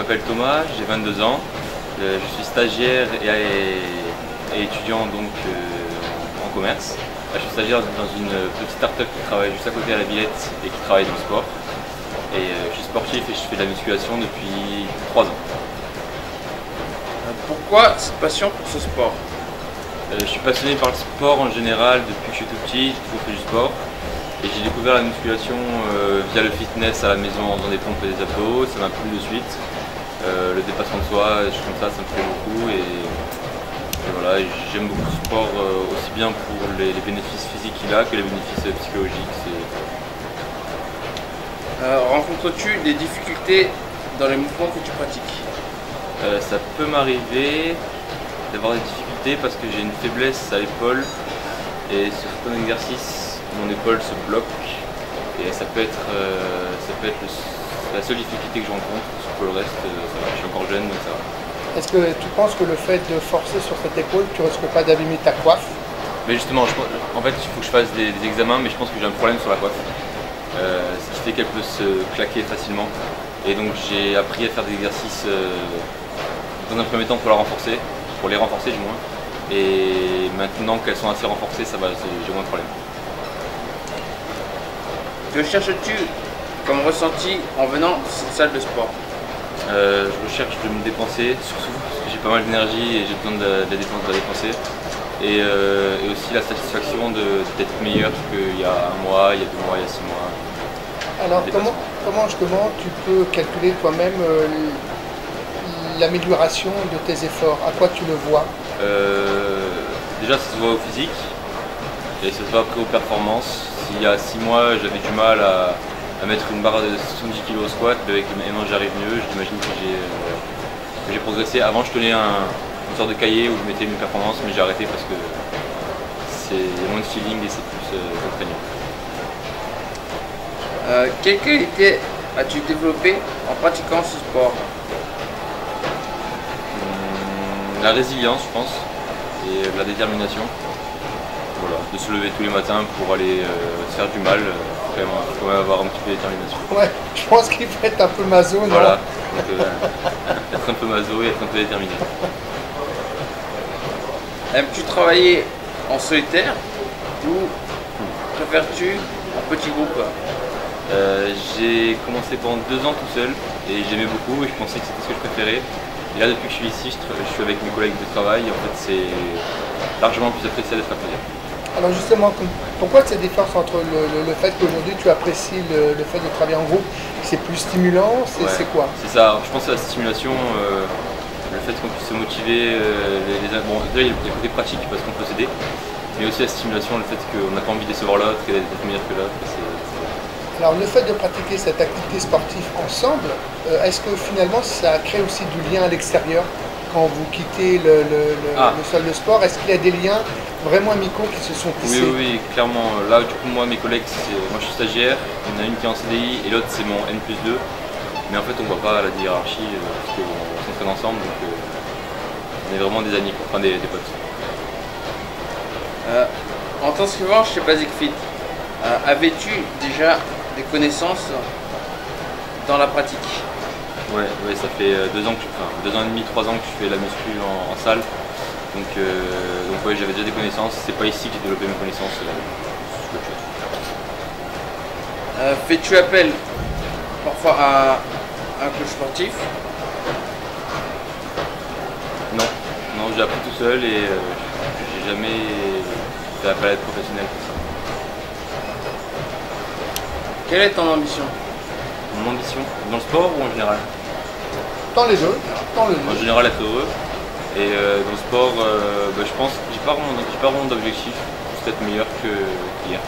m'appelle Thomas, j'ai 22 ans, je suis stagiaire et étudiant donc en commerce. Je suis stagiaire dans une petite start-up qui travaille juste à côté à la Villette et qui travaille dans le sport. Et je suis sportif et je fais de la musculation depuis 3 ans. Pourquoi cette passion pour ce sport? Je suis passionné par le sport en général depuis que je suis tout petit, j'ai toujours fait du sport. Et j'ai découvert la musculation via le fitness à la maison en faisant des pompes et des abdos, ça m'a plu de suite. Le dépassement de soi, des choses comme ça me plaît beaucoup. Et voilà, j'aime beaucoup le sport aussi bien pour les bénéfices physiques qu'il a que les bénéfices psychologiques. Rencontres-tu des difficultés dans les mouvements que tu pratiques? Ça peut m'arriver d'avoir des difficultés parce que j'ai une faiblesse à l'épaule et sur certains exercices mon épaule se bloque et ça peut être la seule difficulté que je rencontre. Pour le reste, ça va, je suis encore jeune donc ça va. Est-ce que tu penses que le fait de forcer sur cette épaule, tu risques pas d'abîmer ta coiffe? Mais justement, en fait, il faut que je fasse des examens, mais je pense que j'ai un problème sur la coiffe. Ce qui fait qu'elle peut se claquer facilement. Et donc j'ai appris à faire des exercices dans un premier temps pour les renforcer du moins. Et maintenant qu'elles sont assez renforcées, ça va, j'ai moins de problème. Que cherches-tu comme ressenti en venant de cette salle de sport? Je recherche de me dépenser, surtout parce que j'ai pas mal d'énergie et j'ai besoin de la dépenser. Et aussi la satisfaction d'être meilleur qu'il y a 1 mois, il y a 2 mois, il y a 6 mois. Alors comment justement tu peux calculer toi-même l'amélioration de tes efforts? À quoi tu le vois? Déjà ça se voit au physique et ça se voit après aux performances. S'il y a 6 mois j'avais du mal à mettre une barre de 70 kg au squat, avec maintenant j'arrive mieux, j'imagine que j'ai progressé. Avant je tenais une sorte de cahier où je mettais mes performances mais j'ai arrêté parce que il y a moins de feeling et c'est plus contraignant. Quelle qualité as-tu développé en pratiquant ce sport? La résilience je pense et la détermination. Voilà, de se lever tous les matins pour aller se faire du mal, il faut quand même avoir un petit peu de détermination. Ouais, je pense qu'il faut être un peu maso, non? Voilà, donc, être un peu maso et être un peu déterminé. Aimes-tu travailler en solitaire ou préfères-tu en petit groupe? J'ai commencé pendant 2 ans tout seul et j'aimais beaucoup et je pensais que c'était ce que je préférais. Et là depuis que je suis ici, je suis avec mes collègues de travail et en fait c'est largement plus appréciable d'être à plusieurs. Alors justement, pourquoi cette différence entre le fait qu'aujourd'hui tu apprécies le fait de travailler en groupe? C'est plus stimulant, c'est quoi? C'est ça, je pense à la stimulation, le fait qu'on puisse se motiver, bon, déjà il y a le côté pratique parce qu'on peut s'aider, mais aussi la stimulation, le fait qu'on n'a pas envie de décevoir l'autre et d'être meilleur que l'autre. Alors le fait de pratiquer cette activité sportive ensemble, est-ce que finalement ça crée aussi du lien à l'extérieur? Quand vous quittez le sol de sport, est-ce qu'il y a des liens vraiment amicaux qui se sont tissés? Oui, clairement. Là, du coup, moi, mes collègues, moi je suis stagiaire, il y en a une qui est en CDI et l'autre c'est mon N+2. Mais en fait, on ne voit pas la hiérarchie parce qu'on s'entraîne ensemble, donc on est vraiment des amis, enfin des potes. En t'inscrivant chez Basic Fit, avais-tu déjà des connaissances dans la pratique? Ouais, ça fait 2 ans, 2 ans et demi, 3 ans que je fais la muscu en salle. Donc ouais, j'avais déjà des connaissances. C'est pas ici que j'ai développé mes connaissances. Fais-tu appel parfois à un coach sportif? Non, j'ai appris tout seul et j'ai jamais fait appel à être professionnel pour ça. Quelle est ton ambition? Mon ambition, dans le sport ou en général? Dans les deux. En général, être heureux. Et dans le sport, je pense que j'ai pas vraiment d'objectif, juste être meilleur qu'hier.